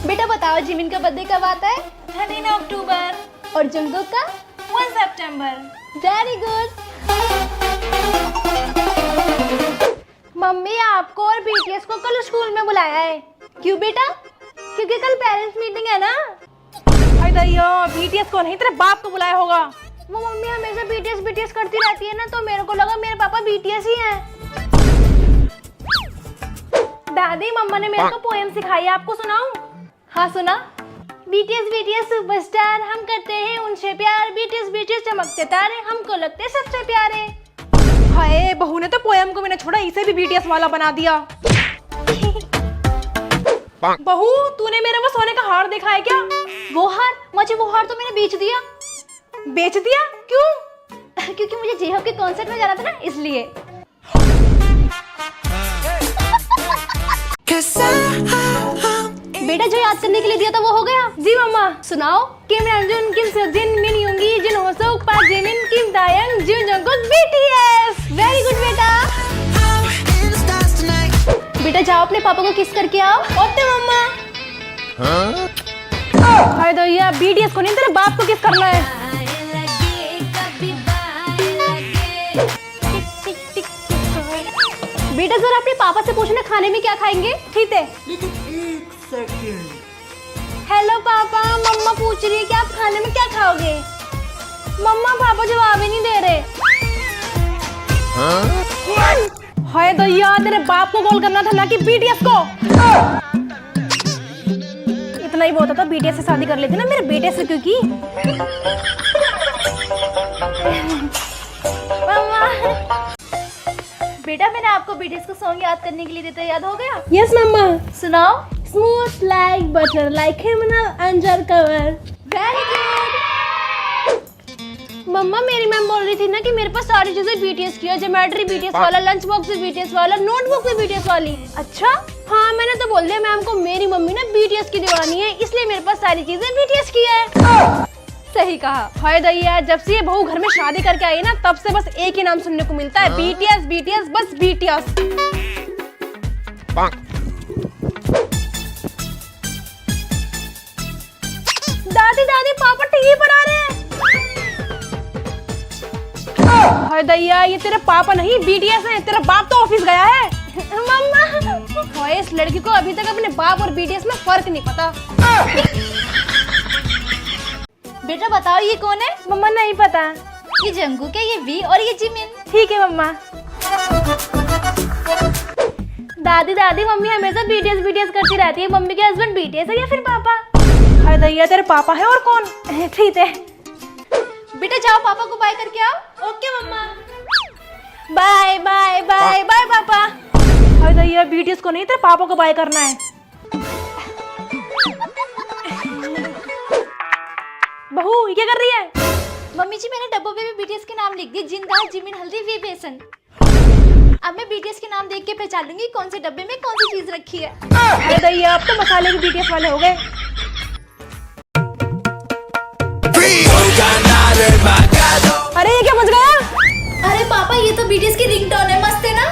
बेटा बताओ जिमिन का बर्थडे कब आता है? 13 अक्टूबर। और जंगकुक का? 1 सितंबर। Very good. मम्मी आपको और बीटीएस को कल स्कूल में बुलाया है। क्यों बेटा? क्योंकि कल पेरेंट्स मीटिंग है ना। अरे दैया, बीटीएस को नहीं, तेरे बाप को बुलाया होगा। वो मम्मी हमेशा बीटीएस बीटीएस करती रहती है ना, तो मेरे को लगा मेरे पापा बीटीएस ही हैं। दादी, मम्मा ने मेरे को पोएम सिखाई है, आपको सुनाऊं? हाँ सुना। बीटीएस बीटीएस सुपरस्टार, हम करते हैं उनसे प्यार। बीटीएस बीटीएस चमकते तारे, हमको लगते सबसे प्यारे। हाय, बहू ने तो पोएम को मैंने छोड़ा, इसे भी बीटीएस वाला बना दिया। बहू, तूने मेरे वो सोने का हार देखा है क्या? वो हार? मुझे वो हार तो मैंने बेच दिया। बेच दिया? क्यों? क्योंकि मुझे जेहब के कॉन्सर्ट में जाना था ना, इसलिए। बेटा जो याद करने के लिए दिया था वो हो गया? जी मम्मा। सुनाओ। किम रंजुन, किम सजिन, मिन युंगी, जिन होसोक, पा जिमिन, किम दायंग, जिन जंगकुक, बीटीएस। वेरी गुड बेटा। बेटा जाओ अपने पापा को किस करके आओ। ओके मम्मा। हाय दैया, बीटीएस को नहीं, तेरे बाप को किस करना है। बेटा जरा अपने पापा से पूछना खाने में क्या खाएंगे। ठीक है। लेकिन 1 सेकंड। हेलो पापा, मम्मा पूछ रही है कि आप खाने में क्या खाओगे। मम्मा पापा जवाब ही नहीं दे रहे। हाय दैया, तेरे बाप को कॉल करना था ना कि बीटीएस को। इतना ही बहुत था, बीटीएस से शादी कर लेती ना मेरे बेटे से, क्योंकि मम्मा। बेटा मैंने आपको बीटीएस का सॉन्ग याद करने के लिए देता, याद हो गया? यस मम्मा। सुनाओ। स्मूथ लाइक बटर लाइक हिमनल अंजर कवर। Very good. मम्मा मेरी मैम बोल रही थी ना कि मेरे पास सारी चीजें बीटीएस की है। ज्योमेट्री बीटीएस वाला, लंच बॉक्स भी बीटीएस वाला, नोटबुक भी बीटीएस वाली। अच्छा? हाँ मैंने तो बोल दिया मैम को, मेरी मम्मी ना बीटीएस की दीवानी है, इसलिए मेरे पास सारी चीजें बीटीएस की है। सही कहा। हाय दैया, जब से ये बहू घर में शादी करके आई ना, तब से बस एक ही नाम सुनने को मिलता है, बीटीएस बीटीएस, बस बीटीएस। दादी दादी पापा टीवी पर आ रहे हैं। हाय दैया, ये तेरे पापा नहीं बीटीएस है, तेरा बाप तो ऑफिस गया है। मम्मा। हाय, इस लड़की को अभी तक अपने बाप और बीटीएस में फर्क नहीं पता। बेटा बताओ ये कौन है? मम्मा नहीं पता। ये जंगकुक है, ये वी और ये जिमिन। ठीक है मम्मा। दादी दादी मम्मी हमेशा बीटीएस बीटीएस करती रहती है। मम्मी के हस्बैंड बीटीएस है या फिर पापा? हाय दैया, तेरे पापा है और कौन? ठीक है। बेटा जाओ पापा को बाय करके आओ। ओके मम्मा। बाय बाय बाय बाय पापा। हाय दैया, बीटीएस को नहीं, तेरे पापा को बाय करना है। बहू ये क्या कर रही है? मम्मी जी मैंने डब्बों पे भी बीटीएस के नाम लिख दिए, जिन दाल जिमिन हल्दी वी बेसन। अब मैं बीटीएस के नाम देख के पहचान लूंगी कौन से डब्बे में कौन सी चीज रखी है। अरे दैया, अब तो मसाले के बीटीएस वाले हो गए। अरे ये क्या बज गया? अरे पापा ये तो बीटीएस की रिंगटोन है, मस्त है ना?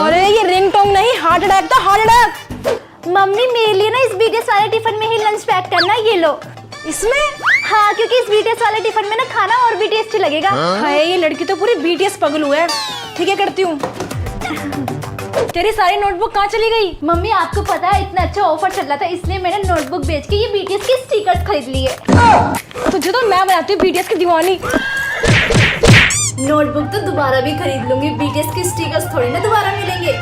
अरे ये रिंगटोन नहीं, हार्ट अटैक था, हार्ट अटैक। मम्मी मेरे लिए ना इस बीटीएस वाले टिफिन में ही लंच पैक करना, ये लो। इसमें? हाँ क्योंकि इस बीटीएस वाले टिफिन में ना खाना और भी टेस्टी लगेगा। हाय, ये लड़की तो पूरी बीटीएस पगलू है। ठीक है, करती हूँ। तेरी सारी नोटबुक कहाँ चली गई? मम्मी आपको पता है इतना अच्छा ऑफर चल रहा था, इसलिए मैंने नोटबुक बेच के ये बीटीएस की स्टिकर्स खरीद लिए। तुझे तो मैं बनाती हूँ बीटीएस की दीवानी। नोटबुक तो दोबारा भी खरीद लूंगी, बीटीएस की स्टिकर्स थोड़ी ना दोबारा मिलेंगे।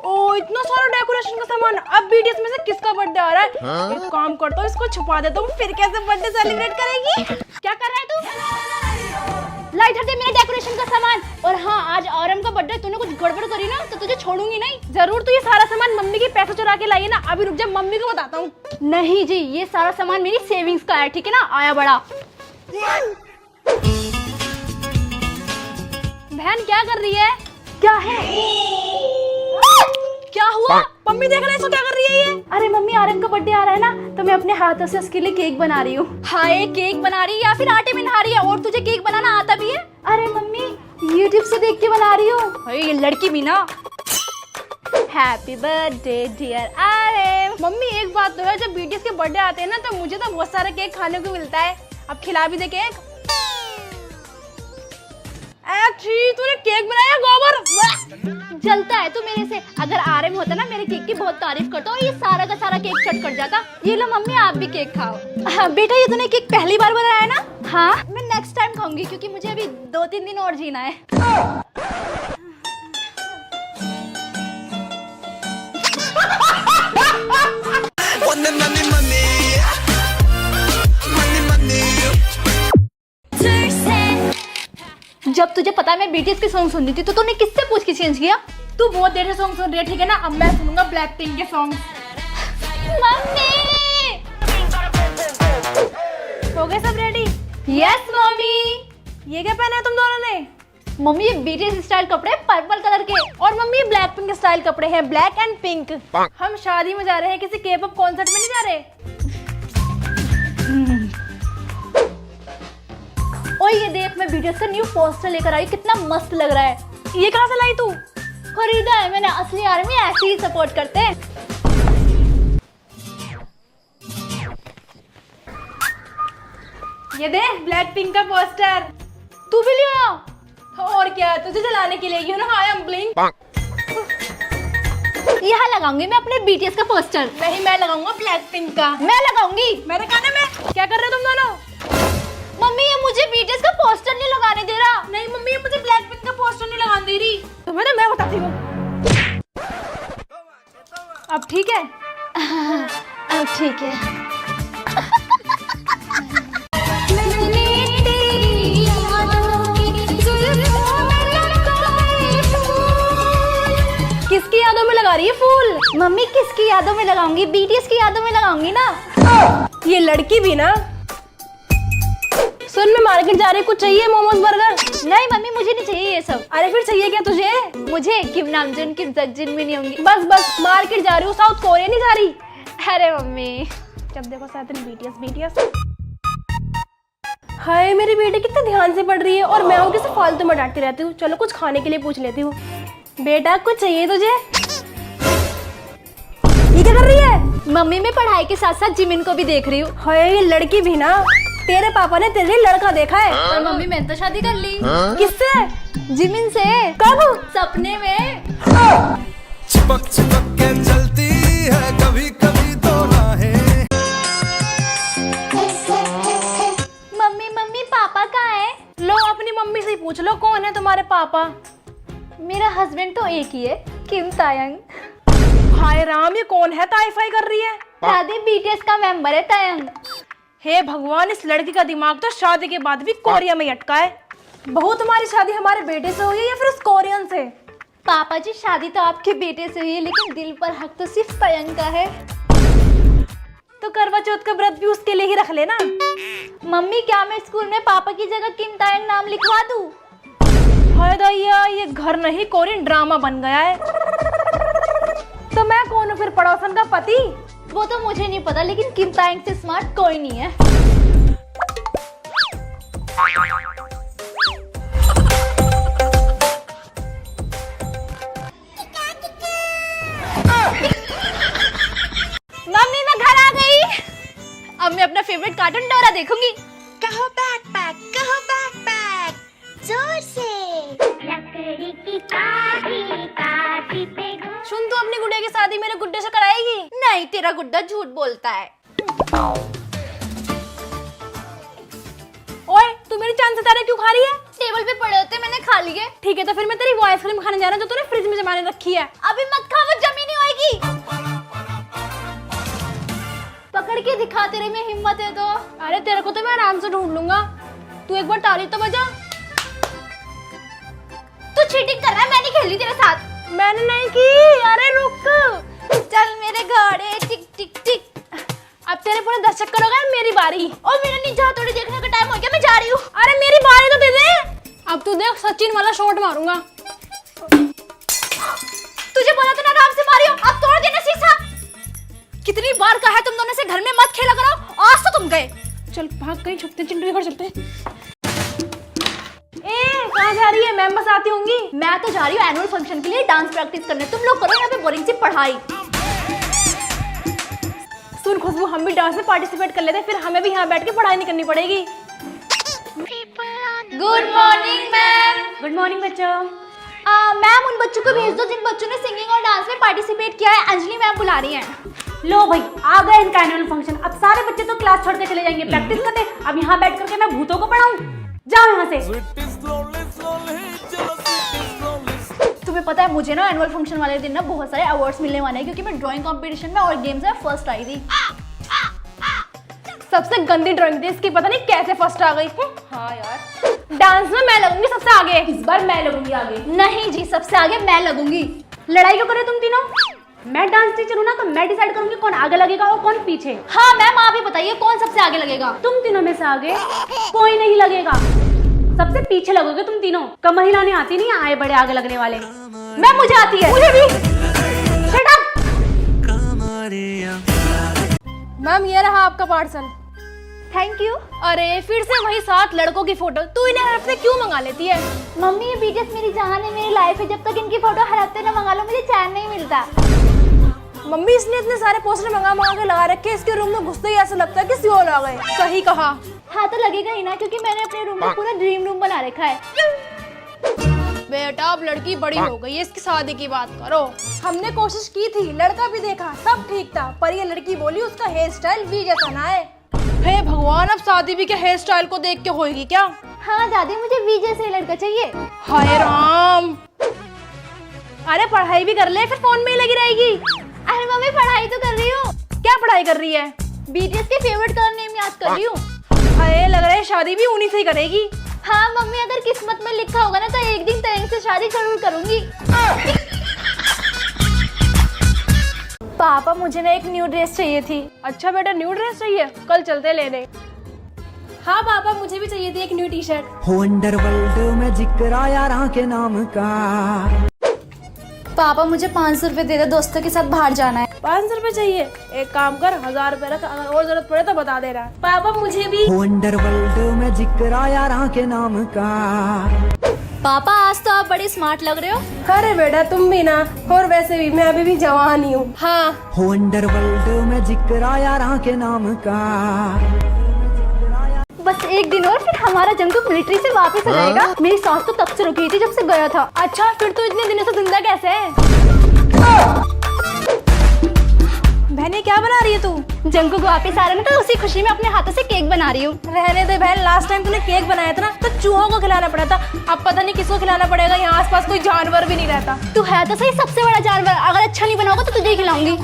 ओ इतना सारा डेकोरेशन का सामान, अब बीटीएस में से किसका बर्थडे आ रहा है? एक काम करता हूँ, इसको छुपा देता हूँ, फिर कैसे बर्थडे सेलिब्रेट करेगी? क्या कर रहा है तू? लाइट हटे मेरे डेकोरेशन का सामान। और हाँ आज औरम का बर्थडे, तूने कुछ गड़बड़ करी ना तो तुझे छोड़ूंगी नहीं। जरूर। तो ये सारा सामान मम्मी के पैसे चुरा के लाई है ना, अभी रुक जा, मम्मी को बताता हूँ। नहीं जी, ये सारा सामान मेरी सेविंग्स का है, ठीक है ना? आया बड़ा। बहन क्या कर रही है? क्या है? क्या हुआ? मम्मी देख रहे हैं, इसको क्या कर रही है ये? अरे मम्मी आरम का बर्थडे आ रहा है ना, तो मैं अपने हाथों से उसके लिए केक बना रही हूँ। हाय, केक बना रही है या फिर आटे में नहा रही है? और तुझे केक बनाना आता भी है? अरे मम्मी यूट्यूब से देख के बना रही हूँ। ये लड़की भी ना happy birthday dear Aryan. Mummy एक बात तो है, जब बीटीएस के बर्थडे आते हैं ना तो मुझे तो बहुत सारा केक खाने को मिलता है। अब खिला भी दे केक। तूने केक बनाया गोबर। जलता है तू मेरे से। अगर आर्यन होता ना मेरे केक की बहुत तारीफ करता और ये सारा का सारा केक कट कर जाता। ये लो मम्मी आप भी केक खाओ। हाँ, बेटा ये तूने केक पहली बार बनाया है ना? हाँ मैं नेक्स्ट टाइम खाऊंगी क्योंकि मुझे अभी 2-3 दिन और जीना है। जब तुझे पता है मैं बीटीएस के सॉन्ग सुनती थी तो तूने किससे पूछ के चेंज किया? तू बहुत देर से सॉन्ग सुन रही है, ठीक है ना? अब मैं सुनूंगा ब्लैक पिंक के सॉन्ग। मम्मी हो गए सब रेडी? Yes mummy. ये क्या पहना है तुम दोनों ने? मम्मी ये बीटीएस स्टाइल कपड़े पर्पल कलर के। और मम्मी ब्लैक पिंक स्टाइल कपड़े हैं, ब्लैक एंड पिंक। हम शादी में जा रहे हैं, किसी के पॉप कॉन्सर्ट में नहीं जा रहे। ओए ये देख मैं बीटीएस का न्यू पोस्टर लेकर आई, कितना मस्त लग रहा है। ये कहाँ से लाई तू? खरीदा है मैंने, असली आर्मी ऐसे ही सपोर्ट करते हैं। ये देख ब्लैक पिंक का पोस्टर। तू भी ले आओ। और क्या, तुझे जलाने के लिए you know I am blink. यहाँ लगाऊंगी मैं अपने बीटीएस का पोस्टर। नहीं, मैं लगाऊंगा ब्लैक पिंक का। मैं लगाऊंगी। मेरे काने में क्या कर रहे हो तुम दोनों? मम्मी ये मुझे बीटीएस का पोस्टर नहीं लगाने दे रहा। नहीं मम्मी, ये मुझे ब्लैक पिंक का पोस्टर नहीं लगाने दे रही। तुम्हें तो मैं बताती हूँ। अब ठीक है? अब ठीक है। किसकी यादों में लगा रही है फूल? मम्मी किसकी यादों में लगाऊंगी? बीटीएस की यादों में लगाऊंगी ना। ये लड़की भी ना। सुन, मैं मार्केट जा रही, कुछ चाहिए? मोमोज बर्गर? नहीं मम्मी मुझे नहीं चाहिए ये सब। अरे फिर चाहिए क्या तुझे? मुझे किम नामजून किम जगजिन भी नहीं होंगी। बस बस, मार्केट जा रही हूँ, साउथ कोरिया नहीं जा रही। अरे मम्मी जब देखो साथ में बीटीएस बीटीएस। हाय मेरी बेटी कितने ध्यान से पढ़ रही है और मैं हूँ किसे फालतू में डांटती रहती हूँ। चलो कुछ खाने के लिए पूछ लेती हूँ। बेटा कुछ चाहिए तुझे? ये क्या कर रही है? मम्मी मैं पढ़ाई के साथ साथ जिमिन को भी देख रही हूँ। हाय ये लड़की भी ना। तेरे पापा ने तेरे लिए लड़का देखा है। पर मम्मी मैंने तो शादी कर ली। किससे? जिमिन से। कब? सपने में। चिपक चिपक के चलती है कभी कभी तो राहें। मम्मी मम्मी पापा कहाँ है? लो अपनी मम्मी से ही पूछ लो कौन है तुम्हारे पापा। मेरा हस्बैंड तो एक ही है, किम तायंग। हाय राम, ये कौन है ताईफाई कर रही है? दादी बीटीएस का मेंबर है तायंग। हे भगवान, इस लड़की का दिमाग तो शादी के बाद भी कोरिया में अटका है। बहू तुम्हारी शादी हमारे बेटे से हुई है या फिर उस कोरियन से? पापा जी शादी तो आपके बेटे से हुई है लेकिन दिल पर हक तो सिर्फ तायंग का है। तो करवा चौथ का व्रत भी उसके लिए ही रख लेना। मम्मी क्या मैं स्कूल में पापा की जगह किम तायंग नाम लिखवा दूं? हाय दैया, ये घर नहीं कोरियन ड्रामा बन गया है। तो मैं कौन हूँ फिर, पड़ोसन का पति? वो तो मुझे नहीं पता लेकिन किम तायंग से स्मार्ट कोई नहीं है। मम्मी मैं घर आ गई। अब मैं अपना फेवरेट कार्टून डोरा देखूंगी। कहो बैकपैक, कहो बैकपैक, जोर से। लकड़ी की काठी पे सुन, तू अपनी गुड्डे की शादी मेरे गुड्डे से कराएगी? नहीं तेरा गुड्डा झूठ बोलता है। ओए तू मेरी चांद सितारे क्यों खा रही है? टेबल पे पड़े होते मैंने खा लिए। ठीक है तो फिर मैं तेरी वो आइसक्रीम खाने जा रहा हूँ जो तूने फ्रिज में जमाने रखी है। अभी मत खा, वो जमी नहीं होएगी। पकड़ के दिखा, तेरे में हिम्मत है तो। अरे तेरे को तो मैं आराम से ढूंढ लूंगा। तू एक बार ताली तो बजा। तू चीटिंग कर रहा है, मैं नहीं खेल रही तेरे साथ। मैंने नहीं की। अरे रुक, चल मेरे घोड़े टिक टिक टिक। अब तेरे पूरे 10 चक्कर हो गए, मेरी बारी। और मेरा नीचा थोड़ी देखने का टाइम हो गया, मैं जा रही हूँ। अरे मेरी बारी तो दे दे। अब तू देख सचिन वाला शॉट मारूंगा। तुझे बोला था ना आराम से मारियो, अब तोड़ देना शीशा। कितनी बार कहा है तुम दोनों से घर में मत खेला करो, आज तो तुम गए। चल भाग, कहीं छुपते चिंटू के घर चलते। ए कहाँ जा रही है? मैम बस आती होंगी। मैं तो जा रही हूँ एनुअल फंक्शन के लिए डांस प्रैक्टिस करने, तुम लोग करो यहाँ पे बोरिंग सी पढ़ाई। सुन खुशबू, हम भी डांस में पार्टिसिपेट कर लेते हैं, फिर हमें भी यहाँ बैठ के पढ़ाई नहीं करनी पड़ेगी। Good morning ma'am. Good morning बच्चों। मैम उन बच्चों को भेज दो जिन बच्चों ने सिंगिंग और डांस में पार्टिसिपेट किया है, अंजलि मैम बुला रही हैं। लो भाई, आ गए इनका एनुअल फंक्शन। अब सारे बच्चे तो क्लास छोड़ के चले जाएंगे प्रैक्टिस करने। अब यहाँ बैठ करके मैं भूतों को पढ़ाऊं? जाओ यहाँ से। तुम्हें पता है मुझे ना एनुअल फंक्शन वाले दिन ना बहुत सारे अवार्ड्स मिलने वाले हैं, क्योंकि मैं ड्राइंग कंपटीशन में और गेम्स में फर्स्ट आई थी। सबसे गंदी ड्राइंग थी इसकी, पता नहीं कैसे फर्स्ट आ गई। हाँ यार, डांस में मैं लगूंगी सबसे आगे। इस बार मैं लगूंगी आगे। नहीं जी, सबसे आगे मैं लगूंगी। लड़ाई क्यों करे तुम तीनों? मैं डांस टीचर हूँ ना, तो मैं डिसाइड करूंगी कौन आगे लगेगा और कौन पीछे। हाँ मैम, आप ही बताइए कौन सबसे आगे लगेगा। तुम तीनों में से आगे कोई नहीं लगेगा, सबसे पीछे लगोगे तुम तीनों। कमर हिलाने आती नहीं, आए बड़े आगे लगने वाले। मैम मुझे आती है। मुझे भी। Shut up! मैम ये रहा आपका पार्सल। Thank you. अरे फिर से वही 7 लड़कों की फोटो, तू इन्हें हर हफ्ते क्यों मंगा लेती है? मम्मी ये बीटीएस मेरी जान है, मेरी लाइफ है, जब तक इनकी फोटो हर हफ्ते ना मंगा लो मुझे चैन नहीं मिलता। मम्मी इसने इतने सारे पोस्टर मंगा के लगा रखे, इसके रूम में घुसते ही ऐसा लगता है कि सियोल आ गए। सही कहा। हाँ तो लगेगा ही ना, क्योंकि मैंने अपने रूम में पूरा ड्रीम रूम बना रखा है। बेटा अब लड़की बड़ी हो गई है, इसकी शादी की बात करो। हमने कोशिश की थी, लड़का भी देखा, सब ठीक था, पर ये लड़की बोली उसका हेयर स्टाइल वी जैसा ना है। हे भगवान, अब शादी भी क्या हेयर स्टाइल को देख के होगी क्या? हाँ दादी, मुझे वी जैसे लड़का चाहिए। हाय राम। अरे पढ़ाई भी कर ले, फिर फोन में ही लगी रहेगी। अरे मम्मी पढ़ाई तो कर रही हूँ। क्या पढ़ाई कर रही है? बीटीएस के फेवरेट कलर नेम याद कर रही हूँ। अरे लग रहा है शादी भी उन्हीं से ही करेगी। हाँ मम्मी, अगर किस्मत में लिखा होगा ना तो एक दिन तरंग से शादी जरूर करूंगी। पापा मुझे ना एक न्यू ड्रेस चाहिए थी। अच्छा बेटा, न्यू ड्रेस चाहिए? कल चलते लेने। हाँ पापा, मुझे भी चाहिए थी एक न्यू टी शर्ट। अंडरवर्ल्ड में जिक्र आया राह के नाम का। पापा मुझे 500 रुपए दे दो, दोस्तों के साथ बाहर जाना है। 500 रुपए चाहिए? एक काम कर, 1000 रुपए रख, अगर और जरूरत पड़े तो बता देना। पापा मुझे भी। अंडरवर्ल्ड में जिक्र आया राह के नाम का। पापा आज तो आप बड़े स्मार्ट लग रहे हो। अरे बेटा तुम भी ना, और वैसे भी मैं अभी भी जवान ही हूँ। हाँ अंडरवर्ल्ड में जिक्र आया राह के नाम का। बस एक दिन और फिर हमारा जंगू मिलिट्री से वापस आ जाएगा। मेरी सास तो तब से रुकी थी जब से गया था। अच्छा, फिर तो इतने दिनों से जिंदा कैसे है? बहने क्या बना रही है तू? जंगू को वापस आ रहा है ना, तो उसी खुशी में अपने हाथों से केक बना रही हूँ। रहने दे बहन, लास्ट टाइम तूने केक बनाया था ना तो चूहों को खिलाना पड़ा था, अब पता नहीं किसको खिलाना पड़ेगा। यहाँ आसपास कोई जानवर भी नहीं रहता। तू है तो सही सबसे बड़ा जानवर, अगर अच्छा नहीं बनाओगा तो तुझे ही खिलाऊंगी।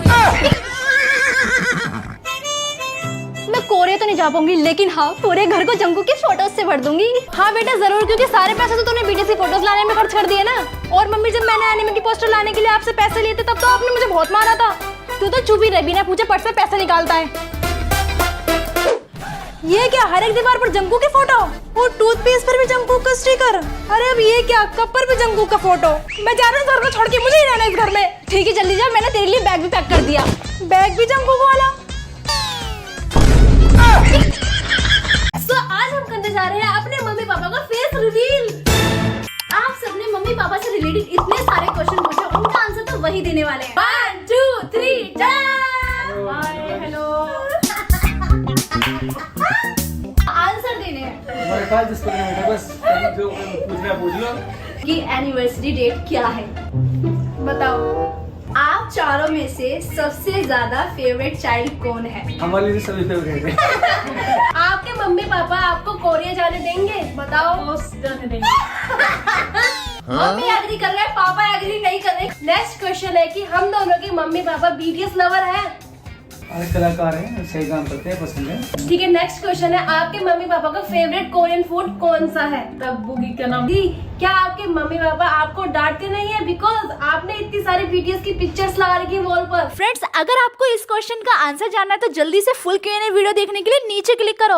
मैं कोरिया तो नहीं जा पाऊंगी, लेकिन हाँ पूरे घर को जंगू के फोटोज से भर दूंगी। हाँ बेटा जरूर, क्योंकि सारे पैसे तो तूने बीटीएस की फोटोज लाने में खर्च कर दिए ना। और मम्मी, जब मैंने एनिमे की पोस्टर लाने के लिए आपसे पैसे लिए थे तब तो आपने मुझे बहुत मारा था। तू तो चुप ही रह, बिना पूछे पर्स से पैसे निकालता है। ये क्या, हर एक दीवार पर जंगू की फोटो और टूथपेस्ट पर भी जंगू का स्टिकर। अरे अब ये क्या, कप पर भी जंगू का फोटो। मैं जा रहा हूँ घर को छोड़ के, मुझे ही रहना इस घर में। ठीक है जल्दी जा, मैंने तेरे लिए बैग भी पैक कर दिया। बैग भी जंगू को वाला। तो आज हम करने जा रहे हैं अपने मम्मी पापा का फेस रिवील। आप सबने मम्मी पापा से रिलेटेड इतने सारे क्वेश्चन पूछे, उनका आंसर तो वही देने वाले हैं। 1 2 3 हाय हेलो। आंसर देने हैं हमारे पास जिसको नहीं बेटा, बस जो पूछना पूछ लो। कि एनिवर्सरी डेट क्या है। बताओ। आप चारों में से सबसे ज्यादा फेवरेट चाइल्ड कौन है? हमारे लिए सभी फेवरेट है। आपके मम्मी पापा आपको कोरिया जाने देंगे? बताओ। जाने देंगे। मम्मी एग्री कर रहे हैं, पापा एग्री नहीं कर रहे। नेक्स्ट क्वेश्चन है कि हम दोनों के मम्मी पापा बीटीएस लवर हैं? अरे कलाकार हैं, सही काम करते हैं, पसंद है। ठीक है, नेक्स्ट क्वेश्चन है आपके मम्मी पापा का फेवरेट कोरियन फूड कौन सा है? तब्बू की क्या नाम? दी, क्या आपके मम्मी पापा आपको डांटते नहीं है बिकॉज आपने इतनी सारी बीटीएस की पिक्चर्स लगा रखी है वॉल पर? फ्रेंड्स, अगर आपको इस क्वेश्चन का आंसर जानना है तो जल्दी से फुल Q&A वीडियो देखने के लिए नीचे क्लिक करो।